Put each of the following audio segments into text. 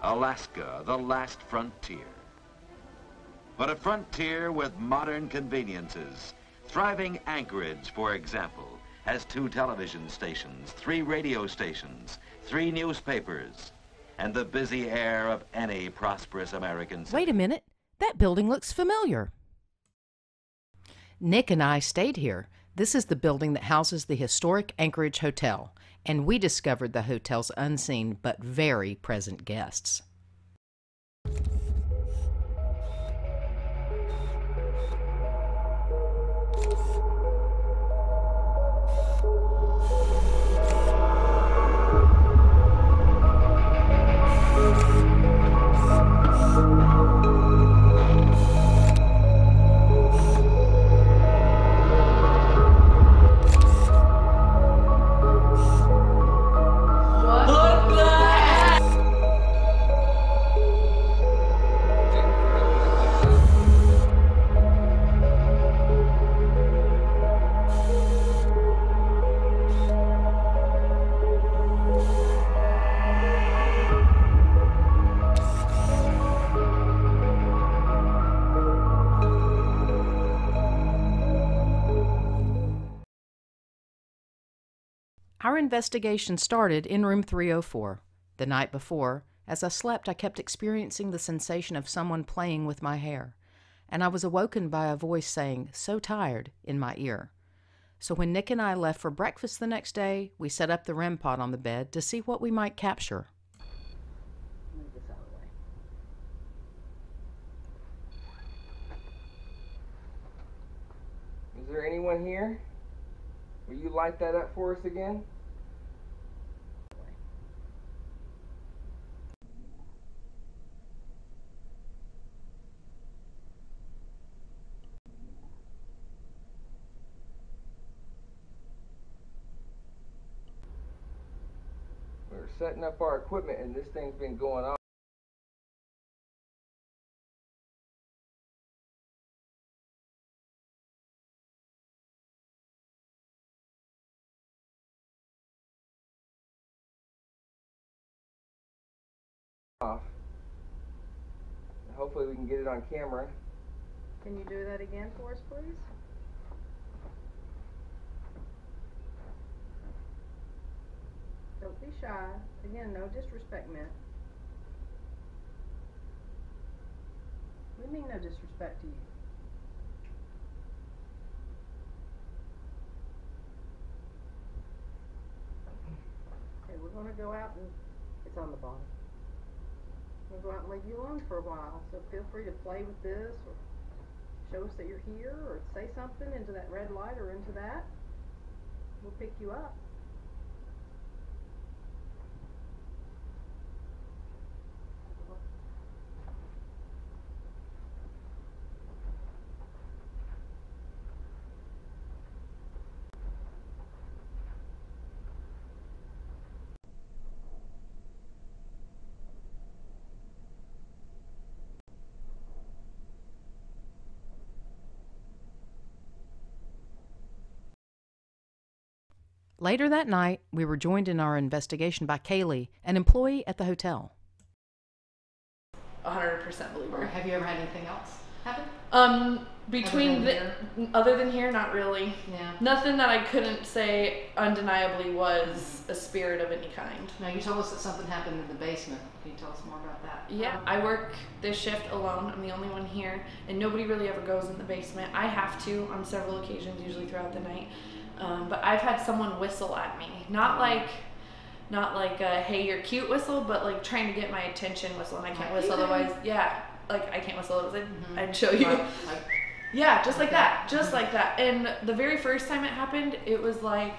Alaska, the last frontier. But a frontier with modern conveniences. Thriving Anchorage, for example, has 2 television stations, 3 radio stations, 3 newspapers, and the busy air of any prosperous American city. Wait a minute, that building looks familiar. Nick and I stayed here. This is the building that houses the Historic Anchorage Hotel, and we discovered the hotel's unseen but very present guests. Our investigation started in room 304. The night before, as I slept, I kept experiencing the sensation of someone playing with my hair, and I was awoken by a voice saying, "So tired," in my ear. So when Nick and I left for breakfast the next day, we set up the REM pod on the bed to see what we might capture. Move this out of the way. Is there anyone here? Will you light that up for us again? We're setting up our equipment and this thing's been going on. Hopefully we can get it on camera. Can you do that again for us, please? Don't be shy. Again, no disrespect meant. We mean no disrespect to you. Okay, we're going to go out and it's on the bottom. We'll go out and leave you alone for a while, so feel free to play with this or show us that you're here or say something into that red light or into that. We'll pick you up. Later that night, we were joined in our investigation by Kaylee, an employee at the hotel. 100% believer. Have you ever had anything else happen? Other than here, not really. Yeah. Nothing that I couldn't say undeniably was a spirit of any kind. Now, you told us that something happened in the basement. Can you tell us more about that? Yeah, I work this shift alone. I'm the only one here, and nobody really ever goes in the basement. I have to on several occasions, usually throughout the night. But I've had someone whistle at me. Not like a, hey, you're cute whistle, but like trying to get my attention whistle, and I can't whistle otherwise. Yeah, like I can't whistle otherwise. I'd show you. Yeah, just like that. Just like that. And the very first time it happened, it was like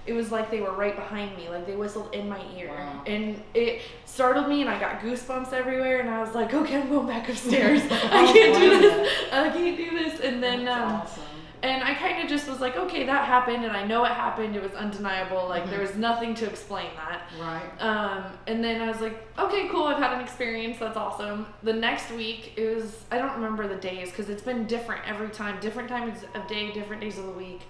they were right behind me. Like they whistled in my ear. Wow. And it startled me and I got goosebumps everywhere and I was like, okay, I'm going back upstairs. I can't do this. I can't do this. And then That's awesome. and I kind of just was like, okay, that happened and I know it happened. It was undeniable. Like there was nothing to explain that. Right. And then I was like, okay, cool. I've had an experience. That's awesome. The next week it was, I don't remember the days because it's been different every time, different times of day, different days of the week.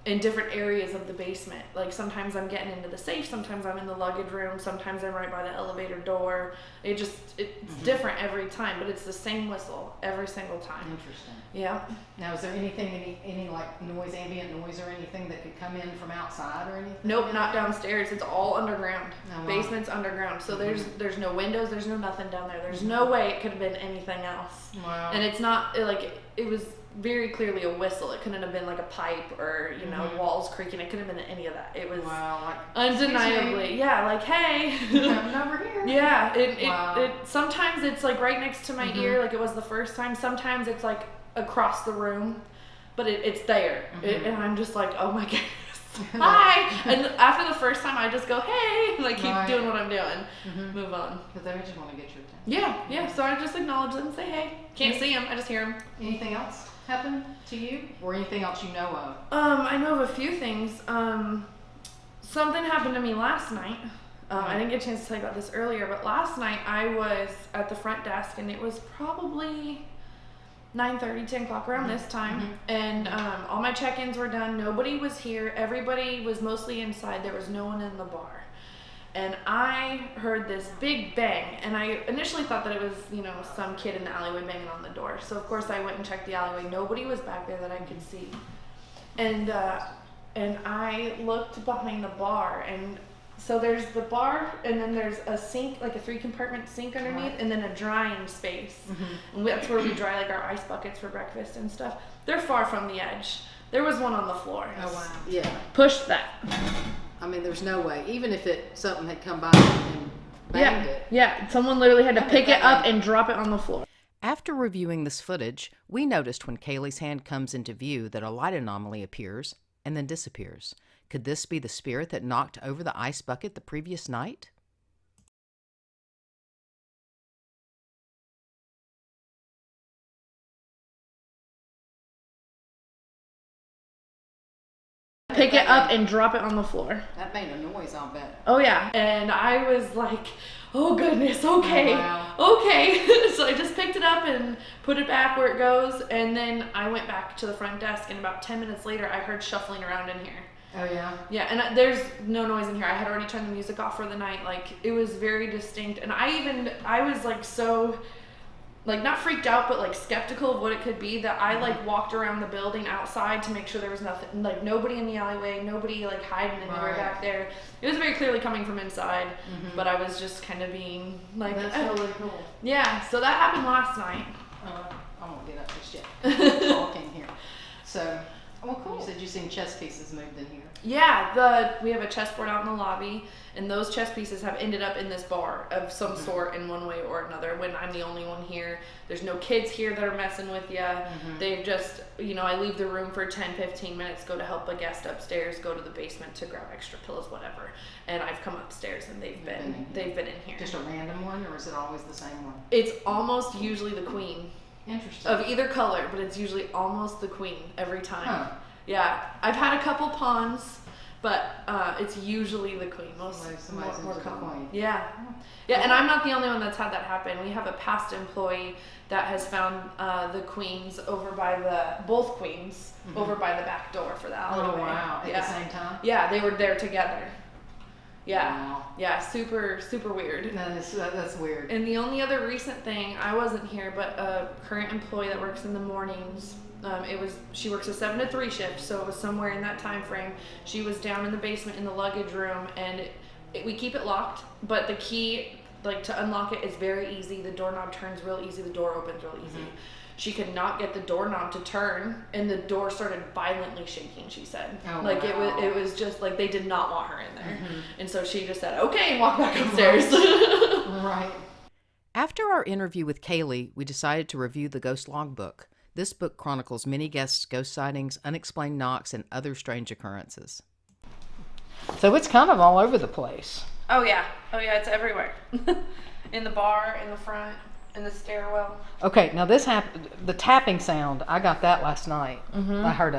in different areas of the basement. Like sometimes I'm getting into the safe, sometimes I'm in the luggage room, sometimes I'm right by the elevator door. It's different every time, but it's the same whistle every single time. Interesting. Yeah. Now, is there anything, any like noise, ambient noise or anything that could come in from outside or anything? Nope, not downstairs. It's all underground. Oh, wow. Basement's underground. So there's no windows, there's no nothing down there. There's no way it could have been anything else. Wow. And it's not, like, it was very clearly a whistle. It couldn't have been like a pipe or, you know, walls creaking. It couldn't have been any of that. It was like, undeniably, yeah, like, hey. I'm over here. Yeah, Wow. it sometimes it's like right next to my ear, like it was the first time. Sometimes it's like across the room, but it's there. And I'm just like, oh my goodness, hi. And after the first time, I just go, hey, and I keep doing what I'm doing. Move on. Because they just want to get your attention. Yeah. So I just acknowledge them and say, hey. Can't see them, I just hear them. Anything else happen to you, or anything else you know of? I know of a few things. Something happened to me last night. I didn't get a chance to tell you about this earlier, but last night I was at the front desk, and it was probably 9:30, 10 o'clock around this time, and all my check-ins were done. Nobody was here. Everybody was mostly inside. There was no one in the bar. And I heard this big bang, and I initially thought that it was, you know, some kid in the alleyway banging on the door. So of course I went and checked the alleyway. Nobody was back there that I could see. And I looked behind the bar, and so there's the bar, and then there's a sink, like a 3-compartment sink underneath, and then a drying space. And that's where we dry like our ice buckets for breakfast and stuff. They're far from the edge. There was one on the floor. Oh wow. Yeah. Push that. I mean, there's no way. Even if something had come by and banged it. Yeah, someone literally had to pick it up and drop it on the floor. After reviewing this footage, we noticed when Kaylee's hand comes into view that a light anomaly appears and then disappears. Could this be the spirit that knocked over the ice bucket the previous night? Pick it up and drop it on the floor. That made a noise, I'll bet. Oh yeah. And I was like, oh goodness, okay. Oh, wow. Okay. So I just picked it up and put it back where it goes, and then I went back to the front desk, and about 10 minutes later I heard shuffling around in here. Oh yeah? Yeah, and there's no noise in here. I had already turned the music off for the night. Like, it was very distinct, and I was like so, like, not freaked out, but like skeptical of what it could be, that I like walked around the building outside to make sure there was nothing, like nobody in the alleyway, nobody like hiding anywhere back there. It was very clearly coming from inside, but I was just kind of being like, that's really cool. Yeah, so that happened last night. I won't get up just yet. Talking here. So, well, cool. You said you seen chess pieces moved in here. Yeah, we have a chessboard out in the lobby, and those chess pieces have ended up in this bar of some sort in one way or another, when I'm the only one here. There's no kids here that are messing with you. They've just, you know, I leave the room for 10-15 minutes, go to help a guest upstairs, go to the basement to grab extra pillows, whatever, and I've come upstairs and they've been in here. Just a random one, or is it always the same one? It's almost usually the queen. Interesting. Of either color, but it's usually almost the queen every time. Huh. Yeah, I've had a couple pawns, but it's usually the queen. Most Somebody's more into the common. queen. Yeah, yeah, and I'm not the only one that's had that happen. We have a past employee that has found the queens over by both queens over by the back door for the alleyway. Oh wow! At the same time? Yeah, they were there together. Yeah, Wow. yeah, super weird. No, that's weird. And the only other recent thing, I wasn't here, but a current employee that works in the mornings, she works a 7 to 3 shift, so it was somewhere in that time frame. She was down in the basement in the luggage room, and we keep it locked, but the key, like, to unlock it is very easy. The doorknob turns real easy, the door opens real easy. She could not get the doorknob to turn, and the door started violently shaking, she said. Oh, like, wow. it was just like they did not want her in there. And so she just said, okay, and walked back upstairs. Right. After our interview with Kaylee, we decided to review the Ghost Logbook. This book chronicles many guests' ghost sightings, unexplained knocks, and other strange occurrences. So it's kind of all over the place. Oh yeah, it's everywhere. In the bar, in the front, in the stairwell. Okay, now the tapping sound, I got that last night. I heard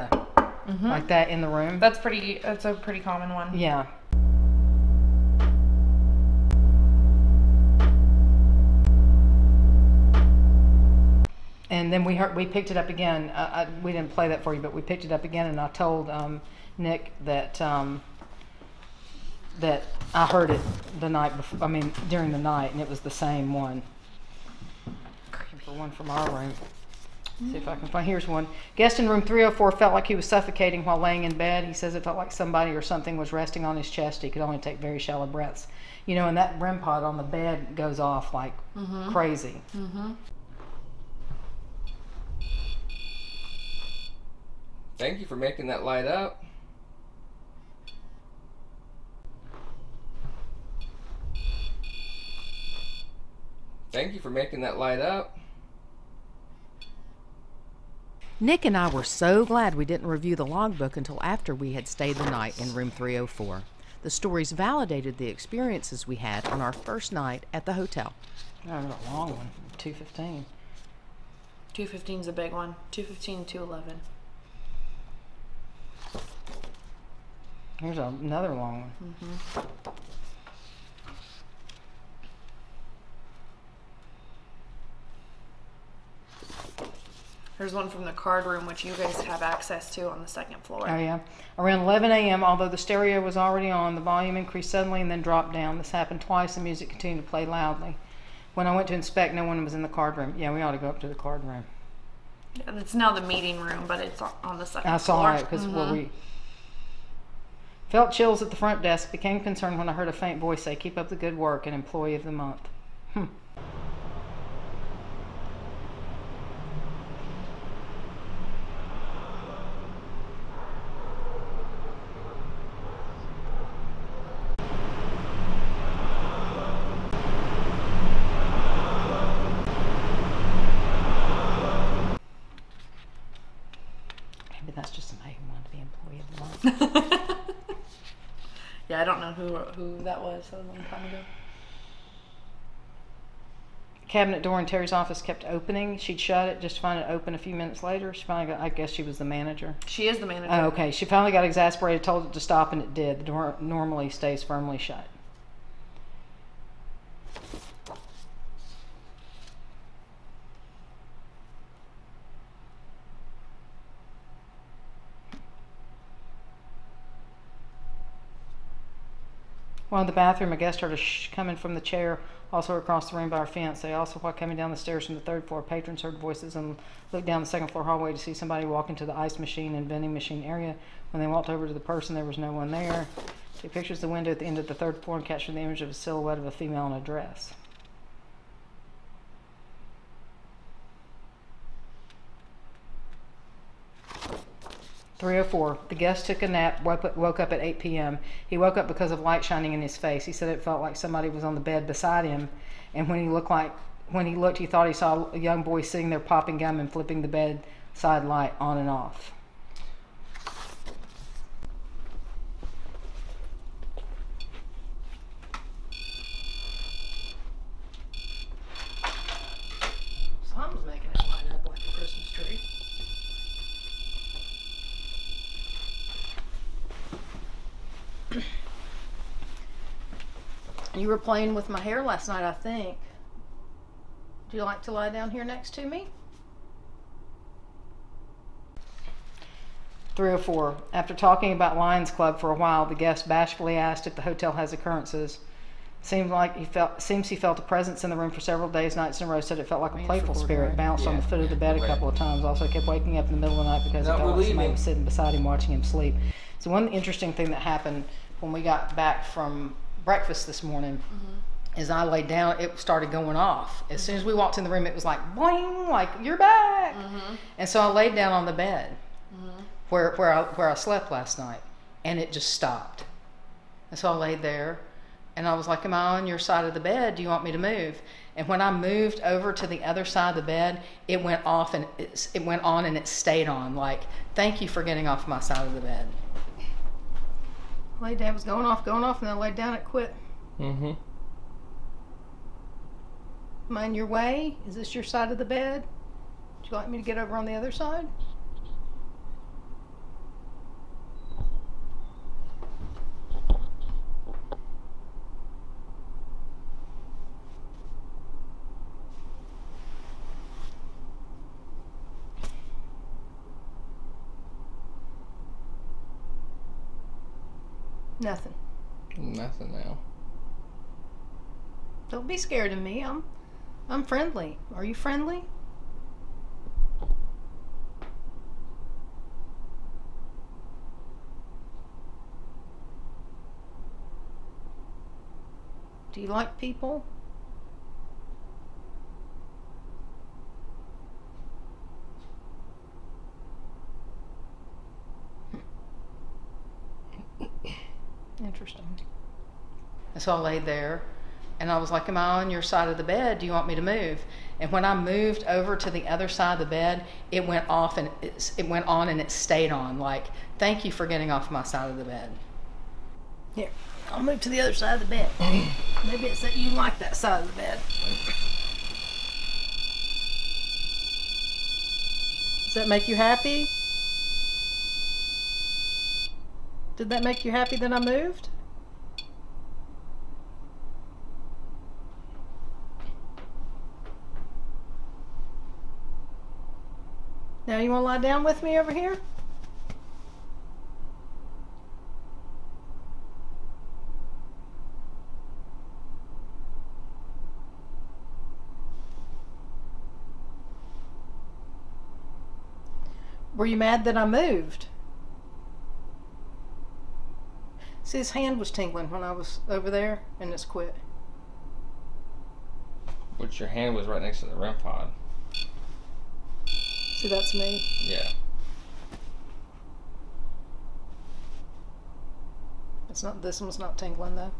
like that in the room. That's a pretty common one. Yeah. And then we picked it up again. We didn't play that for you, but we picked it up again, and I told Nick that that I heard it the night before. I mean, during the night, and it was the same one. For one from our room. See if I can find. Here's one. Guest in room 304 felt like he was suffocating while laying in bed. He says it felt like somebody or something was resting on his chest. He could only take very shallow breaths. You know, and that REM pod on the bed goes off like crazy. Thank you for making that light up. Thank you for making that light up. Nick and I were so glad we didn't review the logbook until after we had stayed the night in room 304. The stories validated the experiences we had on our first night at the hotel. Oh, there's a long one. 215. 215 is a big one. 215, 211. Here's another long one. There's one from the card room, which you guys have access to on the second floor. Oh, yeah. Around 11 a.m., although the stereo was already on, the volume increased suddenly and then dropped down. This happened twice. The music continued to play loudly. When I went to inspect, no one was in the card room. Yeah, we ought to go up to the card room. Yeah, it's now the meeting room, but it's on the second I floor. saw it because we felt chills at the front desk, became concerned when I heard a faint voice say, "Keep up the good work, an employee of the month." Maybe that's just somebody who wanted to be employee of the month. Yeah, I don't know who that was. That was a long time ago. Cabinet door in Terry's office kept opening. She'd shut it just to find it open a few minutes later. She finally got, I guess she was the manager. She is the manager. Oh, okay. She finally got exasperated, told it to stop, and it did. The door normally stays firmly shut. While in the bathroom, a guest heard a shh coming from the chair, also across the room by our fence. They also, while coming down the stairs from the third floor, patrons heard voices and looked down the second floor hallway to see somebody walk into the ice machine and vending machine area. When they walked over to the person, there was no one there. Take pictures of the window at the end of the third floor and captured the image of a silhouette of a female in a dress. "304. The guest took a nap, woke up at 8 p.m. He woke up because of light shining in his face. He said it felt like somebody was on the bed beside him, and when he looked, he thought he saw a young boy sitting there popping gum and flipping the bedside light on and off." Something's making it light up like a Christmas tree. You were playing with my hair last night, I think. Would you like to lie down here next to me? 304. After talking about Lions Club for a while, the guest bashfully asked if the hotel has occurrences. Seems he felt a presence in the room for several days, nights in a row. Said it felt like a playful spirit. Bounced on the foot of the bed a couple of times. Also kept waking up in the middle of the night because it felt like somebody was sitting beside him watching him sleep. So one interesting thing that happened when we got back from breakfast this morning is I laid down, it started going off. As soon as we walked in the room, it was like, boing, like, "You're back." And so I laid down on the bed where I slept last night, and it just stopped. And so I laid there, and I was like, "Am I on your side of the bed? Do you want me to move?" And when I moved over to the other side of the bed, it went off, and it went on, and it stayed on. Like, "Thank you for getting off my side of the bed." Laid down, it was going off, and then I laid down, it quit. Am I in your way? Is this your side of the bed? Would you like me to get over on the other side? Nothing. Nothing now. Don't be scared of me. I'm friendly. Are you friendly? Do you like people? Interesting. So I laid there and I was like, am I on your side of the bed? Do you want me to move? And when I moved over to the other side of the bed, it went off and it went on and it stayed on. Like, thank you for getting off my side of the bed. Here, I'll move to the other side of the bed. Maybe it's that you like that side of the bed. Does that make you happy? Did that make you happy that I moved? Now you want to lie down with me over here? Were you mad that I moved? See, his hand was tingling when I was over there, and it's quit. But your hand was right next to the REM pod. See, that's me. Yeah. It's not. This one's not tingling though.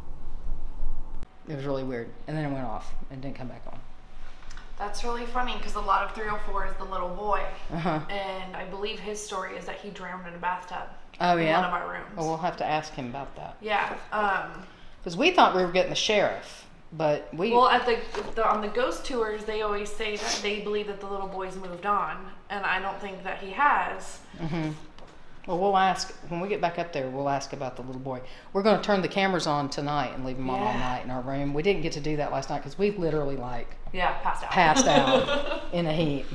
It was really weird, and then it went off and didn't come back on. That's really funny because a lot of 304 is the little boy, Uh-huh. and I believe his story is that he drowned in a bathtub. Oh in yeah. one of our rooms. Well, we'll have to ask him about that. Yeah. Because we thought we were getting the sheriff, but we. Well, at on the ghost tours, they always say that they believe that the little boy's moved on, and I don't think that he has. Mm-hmm. Well, we'll ask when we get back up there. We'll ask about the little boy. We're going to turn the cameras on tonight and leave them on all night in our room. We didn't get to do that last night because we literally passed out in a heat.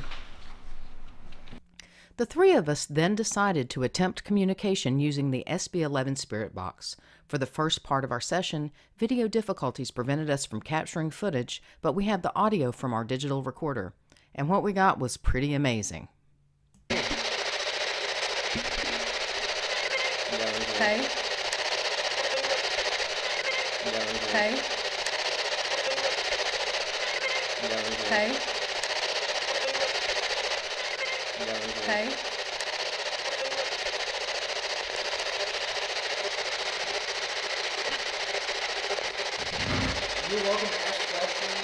The three of us then decided to attempt communication using the SB11 Spirit Box. For the first part of our session, video difficulties prevented us from capturing footage, but we had the audio from our digital recorder. And what we got was pretty amazing. Hey. Hey. Hey. Hey.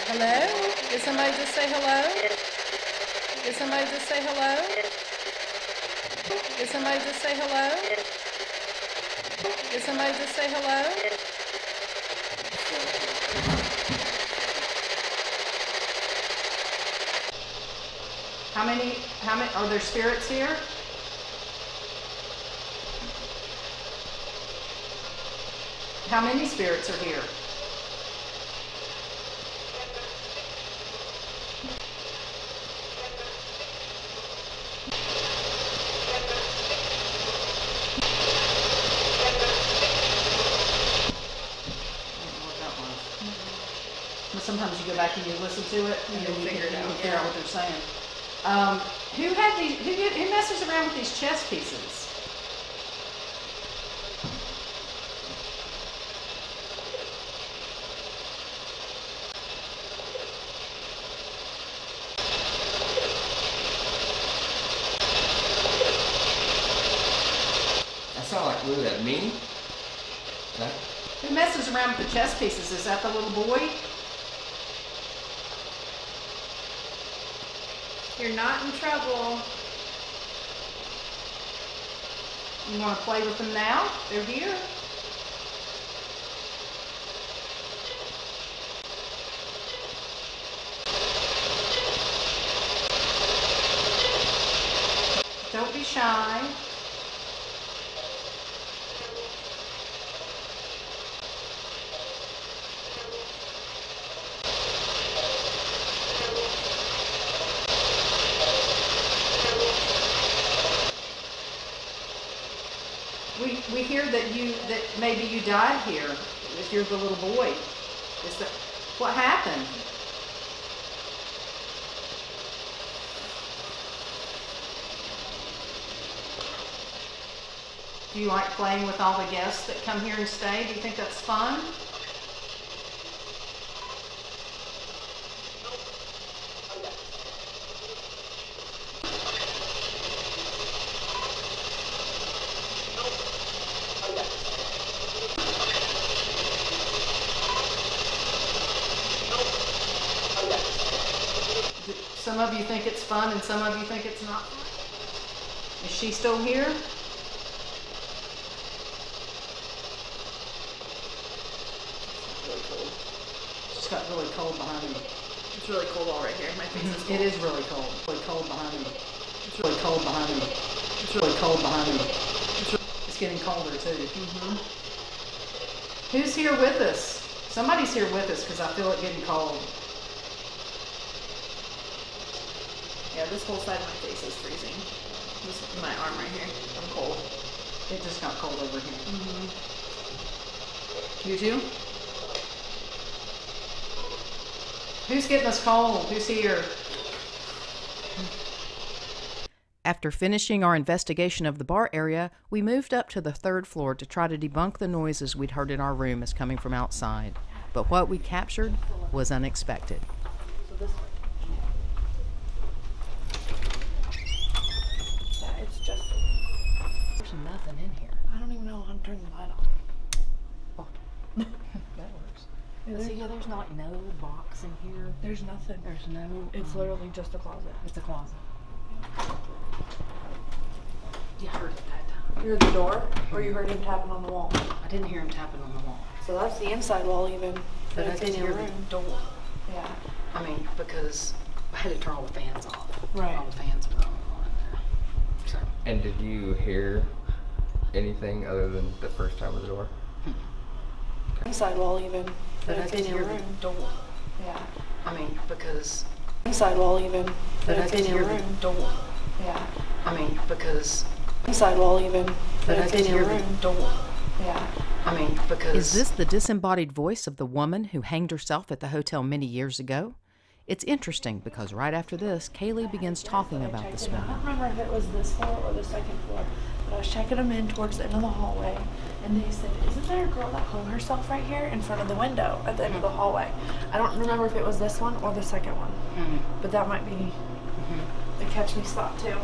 Hello? Did somebody just say hello? Did somebody just say hello? Did somebody just say hello? Did somebody just say hello? How many, are there spirits here? How many spirits are here? But sometimes you go back and you listen to it and then you figure out what they're saying. Who messes around with these chess pieces? That sounded like, was that me? That? Who messes around with the chess pieces? Is that the little boy? You're not in trouble. You want to play with them now? They're here. Don't be shy. We hear here that maybe you died here, if you're the little boy? What happened? Do you like playing with all the guests that come here and stay? Do you think that's fun? Some of you think it's fun and some of you think it's not fun. Is she still here? It's got really cold behind me. It's really cold all right here. My face is cold. It is really cold. Really cold behind me. It's really cold behind me. It's really cold behind me. It's getting colder too. Mm-hmm. Who's here with us? Somebody's here with us because I feel it getting cold. Yeah, this whole side of my face is freezing. This is my arm right here. I'm cold. It just got cold over here. Mm-hmm. You too? Who's getting us cold? Who's here? After finishing our investigation of the bar area, we moved up to the 3rd floor to try to debunk the noises we'd heard in our room as coming from outside. But what we captured was unexpected. So this way. Yeah, it's just... There's nothing in here. I don't even know how to turn the light on. Oh. That works. Yeah, there's not no box in here. there's nothing. There's no... It's literally just a closet. It's a closet. You heard it that time. You heard the door, or you heard him tapping on the wall? I didn't hear him tapping on the wall. So that's the inside wall even. But I it's didn't in hear your the room. door. Yeah. I mean, because I had to turn all the fans off. Right. All the fans were on there. So. And did you hear anything other than the first time with the door? Inside wall even. But I it's didn't in your hear room. the door. Yeah. I mean, because... Inside wall even. But I it's didn't in hear your the room. door. Yeah. I mean, because... Inside wall even. But I it's didn't in hear your the room. door. Yeah. I mean, because... Is this the disembodied voice of the woman who hanged herself at the hotel many years ago? It's interesting because right after this, Kaylee begins talking about this I woman. don't remember if it was this floor or the 2nd floor, but I was checking them in towards the end of the hallway, and they said, "Isn't there a girl that hung herself right here in front of the window at the end of the hallway?" I don't remember if it was this one or the 2nd one, but that might be the catch me spot too.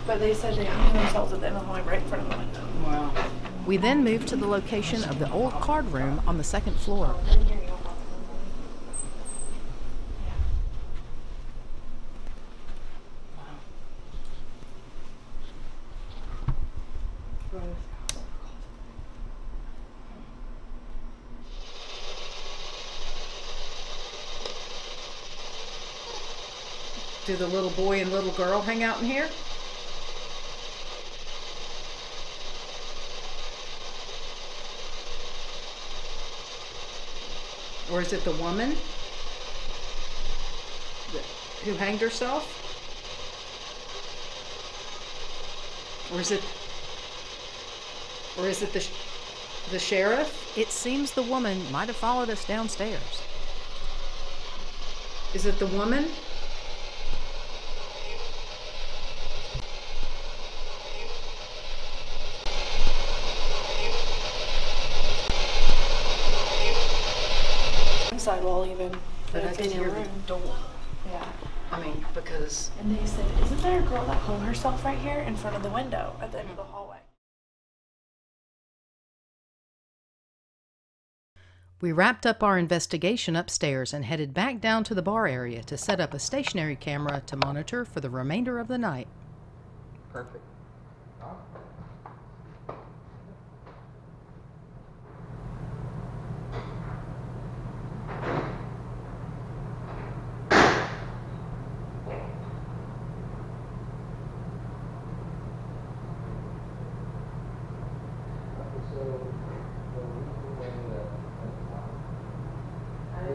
But they said they hung themselves at the end of the hallway right in front of the window. Wow. We then moved to the location of the old card room on the 2nd floor. Do the little boy and little girl hang out in here? Or is it the woman who hanged herself? Or is it the sheriff? It seems the woman might have followed us downstairs. Is it the woman? Inside wall even. But I it's didn't in hear your the room. door. Yeah. I mean, because... And they said, "Isn't there a girl that hung herself right here in front of the window at the end of the hallway?" We wrapped up our investigation upstairs and headed back down to the bar area to set up a stationary camera to monitor for the remainder of the night. Perfect.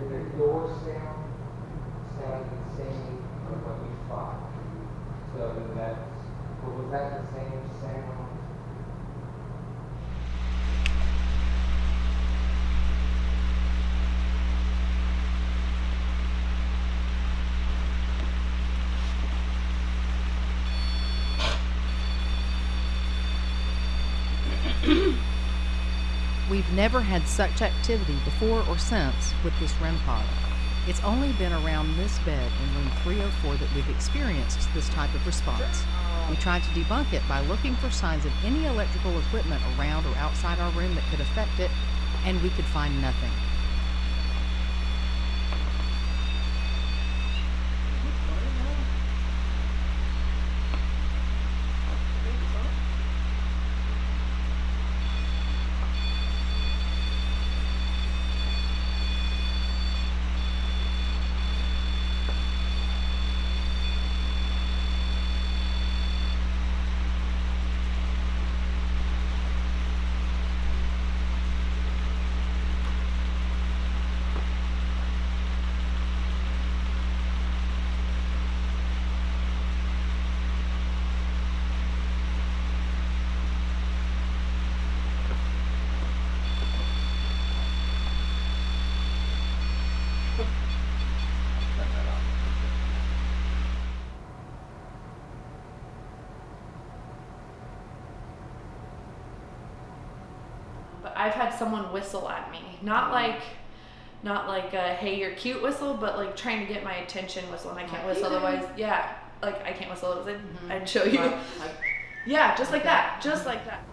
The door sounded the same as what we thought. So was that the We've never had such activity before or since with this REM pod. It's only been around this bed in room 304 that we've experienced this type of response. We tried to debunk it by looking for signs of any electrical equipment around or outside our room that could affect it, and we could find nothing. But I've had someone whistle at me, not like a hey you're cute whistle, but like trying to get my attention whistle, and I can't whistle otherwise. Yeah, like I can't whistle otherwise. I'd show you. Yeah, just like that, just like that.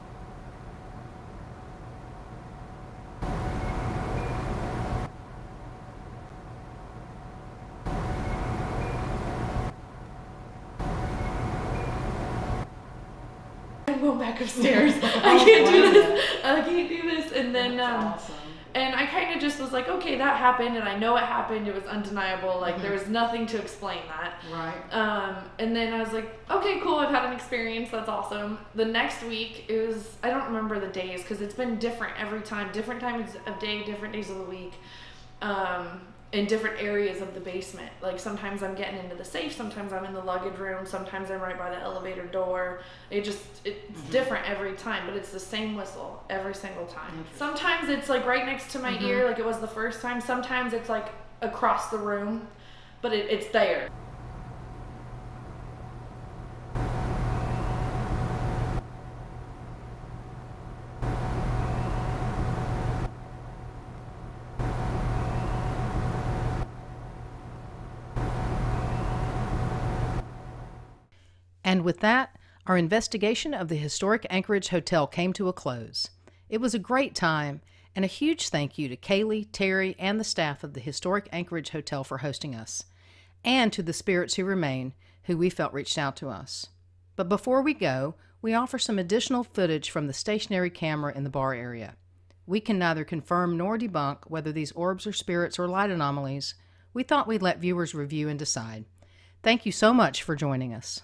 I'm going back upstairs. I can't do this. I can't do this. And then, Awesome. and I kind of just was like, okay, that happened, and I know it happened. It was undeniable. Like there was nothing to explain that. Right. And then I was like, okay, cool. I've had an experience. That's awesome. The next week, it was, I don't remember the days because it's been different every time. Different times of day, different days of the week. In different areas of the basement. Like sometimes I'm getting into the safe, sometimes I'm in the luggage room, sometimes I'm right by the elevator door. It's different every time, but it's the same whistle every single time. Sometimes it's like right next to my ear, like it was the first time. Sometimes it's like across the room, but it's there. And with that, our investigation of the Historic Anchorage Hotel came to a close. It was a great time, and a huge thank you to Kaylee, Terry, and the staff of the Historic Anchorage Hotel for hosting us, and to the spirits who remain, who we felt reached out to us. But before we go, we offer some additional footage from the stationary camera in the bar area. We can neither confirm nor debunk whether these orbs are spirits or light anomalies. We thought we'd let viewers review and decide. Thank you so much for joining us.